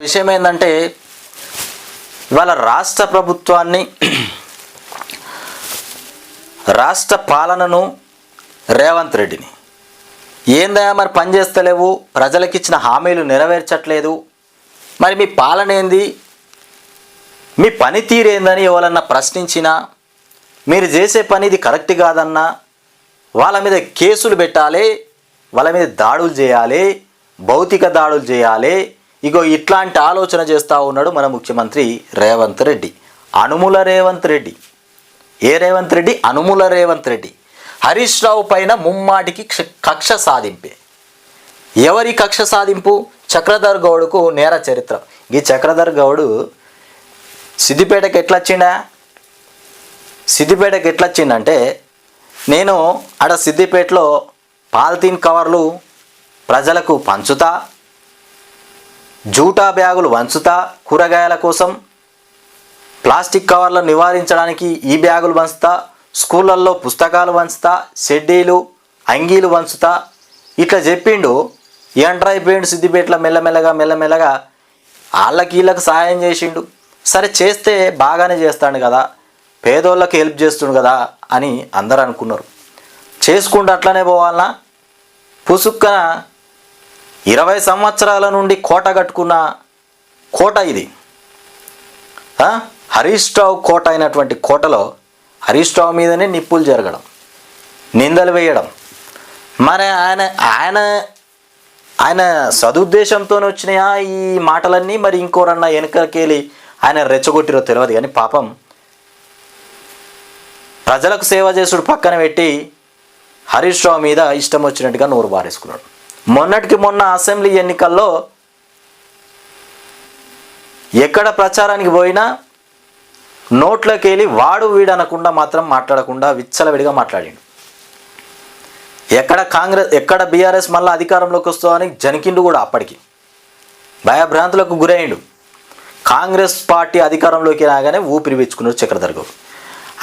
విషయం ఏంటంటే ఇవాళ రాష్ట్ర ప్రభుత్వాన్ని రాష్ట్ర పాలనను రేవంత్ రెడ్డిని ఏందయ్యా మరి పనిచేస్తలేవు, ప్రజలకు ఇచ్చిన హామీలు నెరవేర్చట్లేదు, మరి మీ పాలన ఏంది, మీ పనితీరు ఏందని ఎవరన్నా ప్రశ్నించినా, మీరు చేసే పని ఇది కరెక్ట్ కాదన్నా వాళ్ళ మీద కేసులు పెట్టాలి, వాళ్ళ మీద దాడులు చేయాలి, భౌతిక దాడులు చేయాలి. ఇగో ఇట్లాంటి ఆలోచన చేస్తూ ఉన్నాడు మన ముఖ్యమంత్రి రేవంత్ రెడ్డి. అనుముల రేవంత్ రెడ్డి. ఏ రేవంత్ రెడ్డి? అనుముల రేవంత్ రెడ్డి. హరీష్ రావు పైన ముమ్మాటికి కక్ష సాధింపే. ఎవరి కక్ష సాధింపు? చక్రధర్ గౌడ్కు నేర చరిత్ర. ఈ చక్రధర్ గౌడ్ సిద్దిపేటకి ఎట్లొచ్చిండా? సిద్దిపేటకి ఎట్లొచ్చిండంటే, నేను ఆడ సిద్దిపేటలో పాలిథీన్ కవర్లు ప్రజలకు పంచుతా, జూటా బ్యాగులు వంచుతా, కూరగాయల కోసం ప్లాస్టిక్ కవర్లను నివారించడానికి ఈ బ్యాగులు పంచుతా, స్కూళ్ళల్లో పుస్తకాలు పంచుతా, షెడ్డీలు అంగీలు పంచుతా, ఇట్లా చెప్పిండు. ఎంటర్ అయిపోయిండు సిద్దిపేటలో. మెల్లమెల్లగా వాళ్ళకి వీళ్ళకి సహాయం చేసిండు. సరే చేస్తే బాగానే చేస్తాడు కదా, పేదోళ్ళకి హెల్ప్ చేస్తుండు కదా అని అందరూ అనుకున్నారు. చేసుకుంటూ అట్లనే పోవాలనా? పుసుక్కన 20 సంవత్సరాల నుండి కోట కట్టుకున్న కోట ఇది. హరీష్ రావు కోట అయినటువంటి కోటలో హరీష్ రావు మీదనే నిప్పులు జరగడం, నిందలు వేయడం. మరి ఆయన సదుద్దేశంతో వచ్చినాయా ఈ మాటలన్నీ, మరి ఇంకోరన్నా వెనకకెళ్ళి ఆయన రెచ్చగొట్టిరో తెలియదు. కానీ పాపం ప్రజలకు సేవ చేసుడు పక్కన పెట్టి హరీష్ రావు మీద ఇష్టం వచ్చినట్టుగా నోరు బారేసుకున్నాడు. మొన్నటికి మొన్న అసెంబ్లీ ఎన్నికల్లో ఎక్కడ ప్రచారానికి పోయినా నోట్లోకి వెళ్ళి వాడు వీడు అనకుండా మాత్రం మాట్లాడకుండా విచ్చలవిడిగా మాట్లాడిండు. ఎక్కడ బీఆర్ఎస్ మళ్ళీ అధికారంలోకి వస్తుందని జనికిండు కూడా. అప్పటికి భయభ్రాంతులకు గురైండు. కాంగ్రెస్ పార్టీ అధికారంలోకి రాగానే ఊపిరి పీల్చుకున్నాడు చక్రధర్ గౌడ్.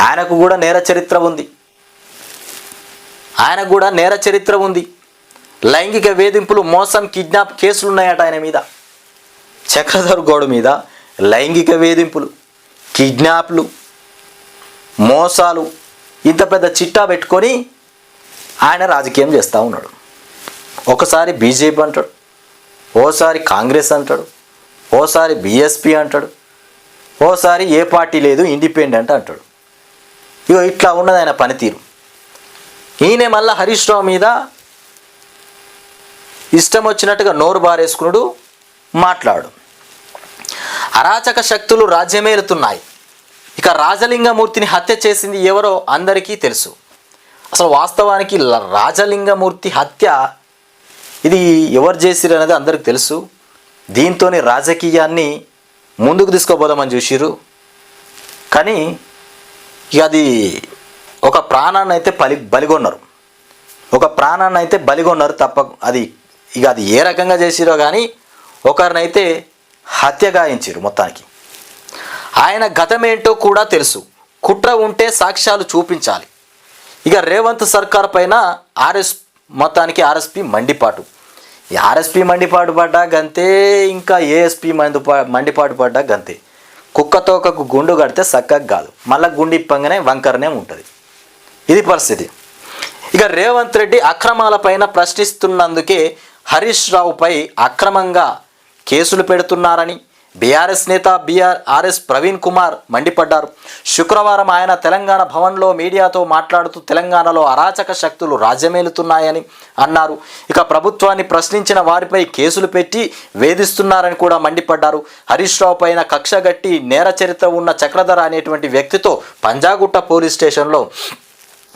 ఆయనకు కూడా నేర చరిత్ర ఉంది. లైంగిక వేధింపులు, మోసం, కిడ్నాప్ కేసులు ఉన్నాయట ఆయన మీద. చక్రధర్ గౌడ్ మీద లైంగిక వేధింపులు, కిడ్నాప్లు, మోసాలు, ఇంత పెద్ద చిట్టా పెట్టుకొని ఆయన రాజకీయం చేస్తూ ఉన్నాడు. ఒకసారి బీజేపీ అంటాడు, ఓసారి కాంగ్రెస్ అంటాడు, ఓసారి బీఎస్పీ అంటాడు, ఓసారి ఏ పార్టీ లేదు ఇండిపెండెంట్ అంటాడు. ఇగో ఇట్లా ఉన్నది ఆయన పనితీరు. ఈయన మళ్ళీ హరీష్ రావు మీద ఇష్టం వచ్చినట్టుగా నోరు బారేసుకున్నాడు, మాట్లాడు. అరాచక శక్తులు రాజ్యమేలుతున్నాయి. ఇక రాజలింగమూర్తిని హత్య చేసింది ఎవరో అందరికీ తెలుసు. అసలు వాస్తవానికి రాజలింగమూర్తి హత్య ఇది ఎవరు చేసిరు అనేది అందరికి తెలుసు. దీంతో రాజకీయాన్ని ముందుకు తీసుకోబోదామని చూసిరు. కానీ ఇక అది ఒక ప్రాణాన్ని అయితే బలిగొన్నారు తప్ప అది ఏ రకంగా చేసిరో కానీ ఒకరినైతే హత్య గాయించారు మొత్తానికి. ఆయన గతమేంటో కూడా తెలుసు. కుట్ర ఉంటే సాక్ష్యాలు చూపించాలి. ఇక రేవంత్ సర్కార్ పైన మొత్తానికి ఆర్ఎస్పీ మండిపాటు. ఈ ఆర్ఎస్పీ మండిపాటు పడ్డా గంతే, ఇంకా ఏఎస్పీ మండిపాటు పడ్డా గంతే. కుక్కతోకకు గుండు కడితే చక్కగా కాదు, మళ్ళీ గుండు ఇప్పంగానే వంకరనే ఉంటుంది. ఇది పరిస్థితి. ఇక రేవంత్ రెడ్డి అక్రమాలపైన ప్రశ్నిస్తున్నందుకే హరీష్ రావుపై అక్రమంగా కేసులు పెడుతున్నారని బీఆర్ఎస్ నేత ఆర్ఎస్ ప్రవీణ్ కుమార్ మండిపడ్డారు. శుక్రవారం ఆయన తెలంగాణ భవన్లో మీడియాతో మాట్లాడుతూ తెలంగాణలో అరాచక శక్తులు రాజ్యమేలుతున్నాయని అన్నారు. ఇక ప్రభుత్వాన్ని ప్రశ్నించిన వారిపై కేసులు పెట్టి వేధిస్తున్నారని కూడా మండిపడ్డారు. హరీష్ రావు పైన కక్షగట్టి నేర చరిత్ర ఉన్న చక్రధర్ అనేటువంటి వ్యక్తితో పంజాగుట్ట పోలీస్ స్టేషన్లో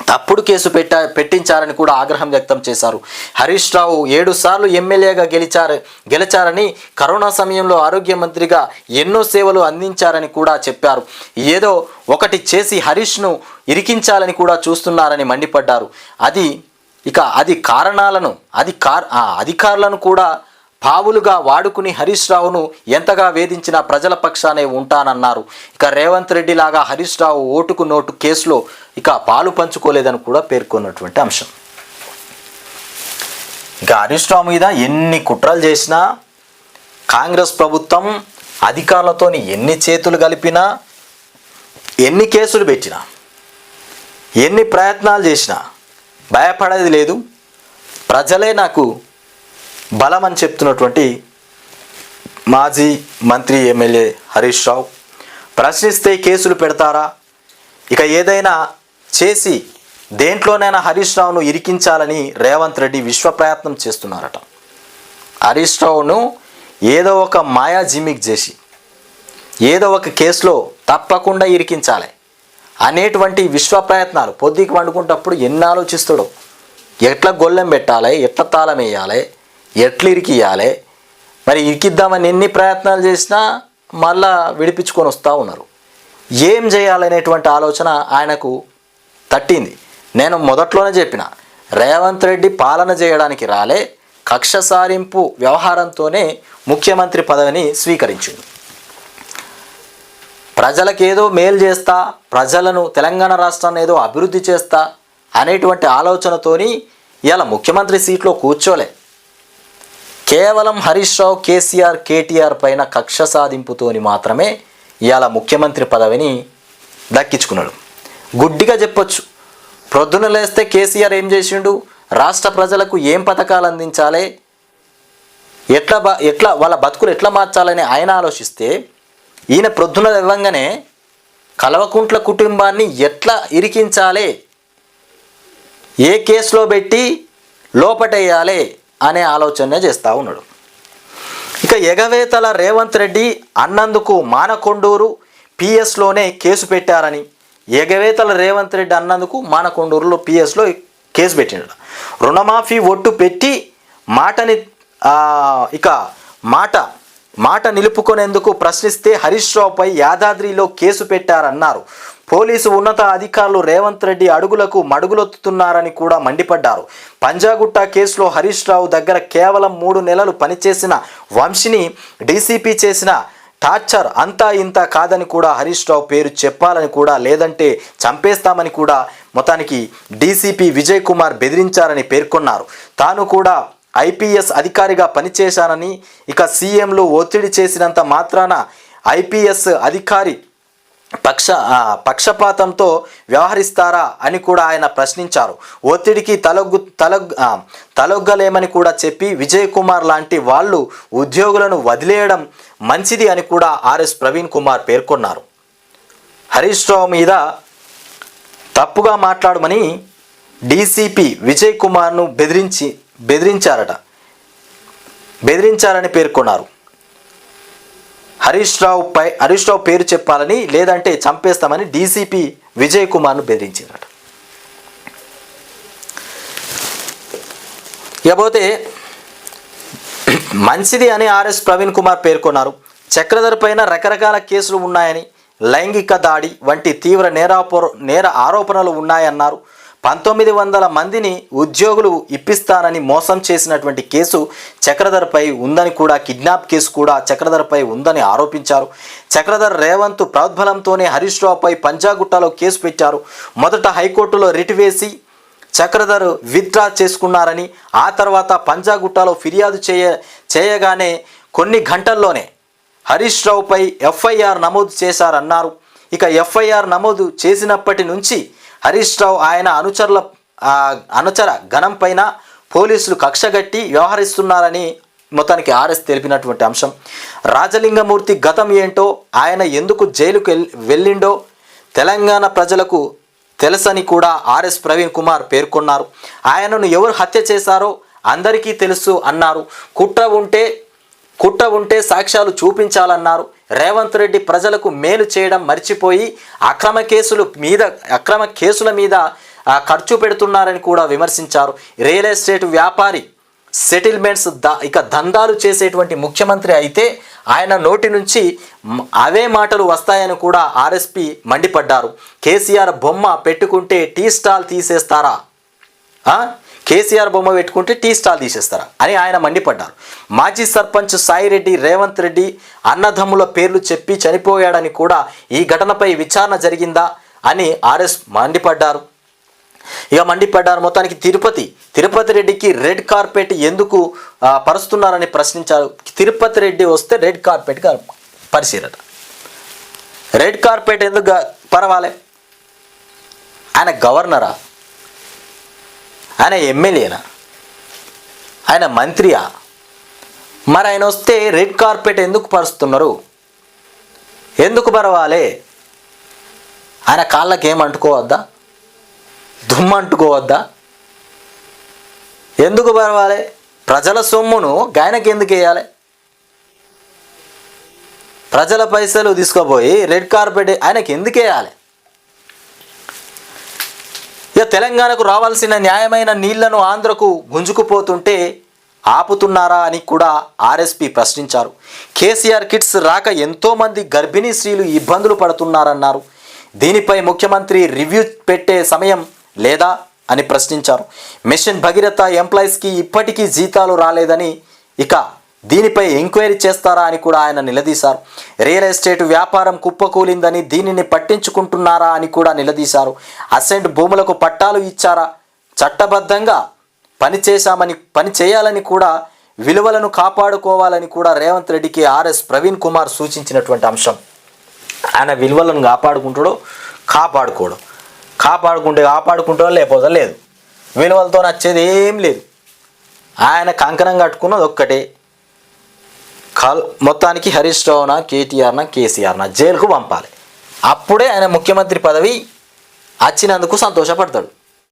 తప్పుడు కేసు పెట్టించారని కూడా ఆగ్రహం వ్యక్తం చేశారు. హరీష్ రావు 7 సార్లు ఎమ్మెల్యేగా గెలిచారని, కరోనా సమయంలో ఆరోగ్య మంత్రిగా ఎన్నో సేవలు అందించారని కూడా చెప్పారు. ఏదో ఒకటి చేసి హరీష్ను ఇరికించాలని కూడా చూస్తున్నారని మండిపడ్డారు. అధికారులను కూడా పావులుగా వాడుకుని హరీష్ రావును ఎంతగా వేధించిన ప్రజల పక్షానే ఉంటానన్నారు. ఇక రేవంత్ రెడ్డి లాగా హరీష్ రావు ఓటుకు నోటు కేసులో ఇక పాలు పంచుకోలేదని కూడా పేర్కొన్నటువంటి అంశం. ఇక హరీష్ రావు మీద ఎన్ని కుట్రలు చేసినా కాంగ్రెస్ ప్రభుత్వం అధికారులతో ఎన్ని చేతులు కలిపినా, ఎన్ని కేసులు పెట్టినా, ఎన్ని ప్రయత్నాలు చేసినా భయపడేది లేదు. ప్రజలే నాకు బలం అని చెప్తున్నటువంటి మాజీ మంత్రి ఎమ్మెల్యే హరీష్ రావు ప్రశ్నిస్తే కేసులు పెడతారా? ఇక ఏదైనా చేసి దేంట్లోనైనా హరీష్ రావును ఇరికించాలని రేవంత్ రెడ్డి విశ్వ ప్రయత్నం చేస్తున్నారట. హరీష్ రావును ఏదో ఒక మాయా జిమ్మిక్ చేసి ఏదో ఒక కేసులో తప్పకుండా ఇరికించాలి అనేటువంటి విశ్వ ప్రయత్నాలు. పొద్దుకి వండుకుంటప్పుడు ఎన్ని ఆలోచిస్తాడో, ఎట్లా గొల్లెం పెట్టాలి, ఎట్లా తాళం వేయాలి, ఎట్లా ఇరికియాలి. మరి ఇరికిద్దామని ఎన్ని ప్రయత్నాలు చేసినా మళ్ళా విడిపించుకొని వస్తూ ఉన్నారు. ఏం చేయాలనేటువంటి ఆలోచన ఆయనకు తట్టింది. నేను మొదట్లోనే చెప్పిన, రేవంత్ రెడ్డి పాలన చేయడానికి రాలే, కక్ష సారింపు వ్యవహారంతోనే ముఖ్యమంత్రి పదవిని స్వీకరించింది. ప్రజలకు ఏదో మేలు చేస్తా, ప్రజలను తెలంగాణ రాష్ట్రాన్ని ఏదో అభివృద్ధి చేస్తా అనేటువంటి ఆలోచనతోని ఇవాళ ముఖ్యమంత్రి సీట్లో కూర్చోలే. కేవలం హరీష్ రావు, కేసీఆర్, కేటీఆర్ పైన కక్ష సాధింపుతోని మాత్రమే ఇవాళ ముఖ్యమంత్రి పదవిని దక్కించుకున్నాడు. గుడ్డిగా చెప్పొచ్చు. ప్రొద్దున లేస్తే కేసీఆర్ ఏం చేసిండు, రాష్ట్ర ప్రజలకు ఏం పథకాలు అందించాలి, ఎట్లా వాళ్ళ బతుకులు ఎట్లా మార్చాలని ఆయన ఆలోచిస్తే, ఈయన ప్రొద్దున ఇవ్వంగానే కల్వకుంట్ల కుటుంబాన్ని ఎట్లా ఇరికించాలి, ఏ కేసులో పెట్టి లోపటేయాలి అనే ఆలోచన చేస్తూ ఉన్నాడు. ఇక ఎగవేతల రేవంత్ రెడ్డి అన్నందుకు మానకొండూరు పిఎస్లోనే కేసు పెట్టారని, ఎగవేతల రేవంత్ రెడ్డి అన్నందుకు మానకొండూరులో పిఎస్లో కేసు పెట్టినాడు. రుణమాఫీ ఒట్టు పెట్టి మాట నిలుపుకునేందుకు ప్రశ్నిస్తే హరీష్ రావుపై యాదాద్రిలో కేసు పెట్టారన్నారు. పోలీసు ఉన్నత అధికారులు రేవంత్ రెడ్డి అడుగులకు మడుగులొత్తుతున్నారని కూడా మండిపడ్డారు. పంజాగుట్ట కేసులో హరీష్ రావు దగ్గర కేవలం 3 నెలలు పనిచేసిన వంశీని డీసీపీ చేసిన టార్చర్ అంతా ఇంత కాదని కూడా హరీష్ రావు పేరు చెప్పాలని కూడా, లేదంటే చంపేస్తామని కూడా మొత్తానికి డీసీపీ విజయ్ కుమార్ బెదిరించారని పేర్కొన్నారు. తాను కూడా ఐపీఎస్ అధికారిగా పనిచేశానని, ఇక సీఎంలు ఒత్తిడి చేసినంత మాత్రాన ఐపీఎస్ అధికారి పక్షపాతంతో వ్యవహరిస్తారా అని కూడా ఆయన ప్రశ్నించారు. ఒత్తిడికి తలొగ్గలేమని కూడా చెప్పి విజయ్ కుమార్ లాంటి వాళ్ళు ఉద్యోగులను వదిలేయడం మంచిది అని కూడా ఆర్ఎస్ ప్రవీణ్ కుమార్ పేర్కొన్నారు. హరీష్ రావు మీద తప్పుగా మాట్లాడమని డీసీపీ విజయ్ కుమార్ను బెదిరించారని పేర్కొన్నారు. హరీష్ రావు పేరు చెప్పాలని, లేదంటే చంపేస్తామని డీసీపీ విజయ్ కుమార్ను బెదిరించారట. ఇకపోతే మంచిది అని ఆర్ఎస్ ప్రవీణ్ కుమార్ పేర్కొన్నారు. చక్రధర్ పైన రకరకాల కేసులు ఉన్నాయని, లైంగిక దాడి వంటి తీవ్ర నేర ఆరోపణలు ఉన్నాయన్నారు. 1900 మందిని ఉద్యోగులు ఇప్పిస్తానని మోసం చేసినటువంటి కేసు చక్రధర్పై ఉందని కూడా, కిడ్నాప్ కేసు కూడా చక్రధర్పై ఉందని ఆరోపించారు. చక్రధర్ రేవంత్ ప్రోద్బలంతోనే హరీష్ రావుపై పంజాగుట్టలో కేసు పెట్టారు. మొదట హైకోర్టులో రిట్ వేసి చక్రధర్ విత్డ్రా చేసుకున్నారని, ఆ తర్వాత పంజాగుట్టలో ఫిర్యాదు చేయగానే కొన్ని గంటల్లోనే హరీష్ రావుపై ఎఫ్ఐఆర్ నమోదు చేశారన్నారు. ఇక ఎఫ్ఐఆర్ నమోదు చేసినప్పటి నుంచి హరీష్ రావు ఆయన అనుచర గణం పైన పోలీసులు కక్షగట్టి వ్యవహరిస్తున్నారని మొత్తానికి ఆర్ఎస్ తెలిపినటువంటి అంశం. రాజలింగమూర్తి గతం ఏంటో, ఆయన ఎందుకు జైలుకు వెళ్ళిండో తెలంగాణ ప్రజలకు తెలుసని కూడా ఆర్ఎస్ ప్రవీణ్ కుమార్ పేర్కొన్నారు. ఆయనను ఎవరు హత్య చేశారో అందరికీ తెలుసు అన్నారు. కుట్ర ఉంటే సాక్ష్యాలు చూపించాలన్నారు. రేవంత్ రెడ్డి ప్రజలకు మేలు చేయడం మర్చిపోయి అక్రమ కేసుల మీద ఖర్చు పెడుతున్నారని కూడా విమర్శించారు. రియల్ ఎస్టేట్ వ్యాపారి, సెటిల్మెంట్స్ దందాలు చేసేటువంటి ముఖ్యమంత్రి అయితే ఆయన నోటి నుంచి అవే మాటలు వస్తాయని కూడా ఆర్ఎస్పీ మండిపడ్డారు. కేసీఆర్ బొమ్మ పెట్టుకుంటే టీ స్టాల్ తీసేస్తారా, కేసీఆర్ బొమ్మ పెట్టుకుంటే టీ స్టాల్ తీసేస్తారా అని ఆయన మండిపడ్డారు. మాజీ సర్పంచ్ సాయిరెడ్డి రేవంత్ రెడ్డి అన్నదమ్ముల పేర్లు చెప్పి చనిపోయాడని కూడా, ఈ ఘటనపై విచారణ జరిగిందా అని ఆర్ఎస్ మండిపడ్డారు. ఇక మండిపడ్డారు. మొత్తానికి తిరుపతి రెడ్డికి రెడ్ కార్పెట్ ఎందుకు పరుస్తున్నారని ప్రశ్నించారు. తిరుపతి రెడ్డి వస్తే రెడ్ కార్పెట్ పరిశీలన. రెడ్ కార్పెట్ ఎందుకు పరవాలి? ఆయన గవర్నరా? ఆయన ఎమ్మెల్యేనా? ఆయన మంత్రియా? మరి ఆయన వస్తే రెడ్ కార్పెట్ ఎందుకు పరుస్తున్నారు? ఎందుకు పరవాలి? ఆయన కాళ్ళకి ఏం అంటుకోవద్దా? దుమ్ము అంటుకోవద్దా? ఎందుకు పరవాలి? ప్రజల సొమ్మును గాయనకి ఎందుకు వేయాలి? ప్రజల పైసలు తీసుకుపోయి రెడ్ కార్పెట్ ఆయనకి ఎందుకు వేయాలి? ఇక తెలంగాణకు రావాల్సిన న్యాయమైన నీళ్లను ఆంధ్రకు గుంజుకుపోతుంటే ఆపుతున్నారా అని కూడా ఆర్ఎస్పీ ప్రశ్నించారు. కేసీఆర్ కిట్స్ రాక ఎంతోమంది గర్భిణీ స్త్రీలు ఇబ్బందులు పడుతున్నారన్నారు. దీనిపై ముఖ్యమంత్రి రివ్యూ పెట్టే సమయం లేదా అని ప్రశ్నించారు. మిషన్ భగీరథ ఎంప్లాయీస్కి ఇప్పటికీ జీతాలు రాలేదని, ఇక దీనిపై ఎంక్వైరీ చేస్తారా అని కూడా ఆయన నిలదీశారు. రియల్ ఎస్టేట్ వ్యాపారం కుప్పకూలిందని, దీనిని పట్టించుకుంటున్నారా అని కూడా నిలదీశారు. అసెంట్ భూములకు పట్టాలు ఇచ్చారా? చట్టబద్ధంగా పని చేయాలని కూడా, విలువలను కాపాడుకోవాలని కూడా రేవంత్ రెడ్డికి ఆర్ఎస్ ప్రవీణ్ కుమార్ సూచించినటువంటి అంశం. ఆయన విలువలను కాపాడుకుంటాడో లేకపోతే లేదు. విలువలతో నచ్చేది ఏం లేదు. ఆయన కంకణం కట్టుకున్నది ఒక్కటే, మొత్తానికి హరీష్ రావునా, కేటీఆర్నా, కేసీఆర్నా జైలుకు పంపాలి. అప్పుడే ఆయన ముఖ్యమంత్రి పదవి వచ్చినందుకు సంతోషపడతాడు.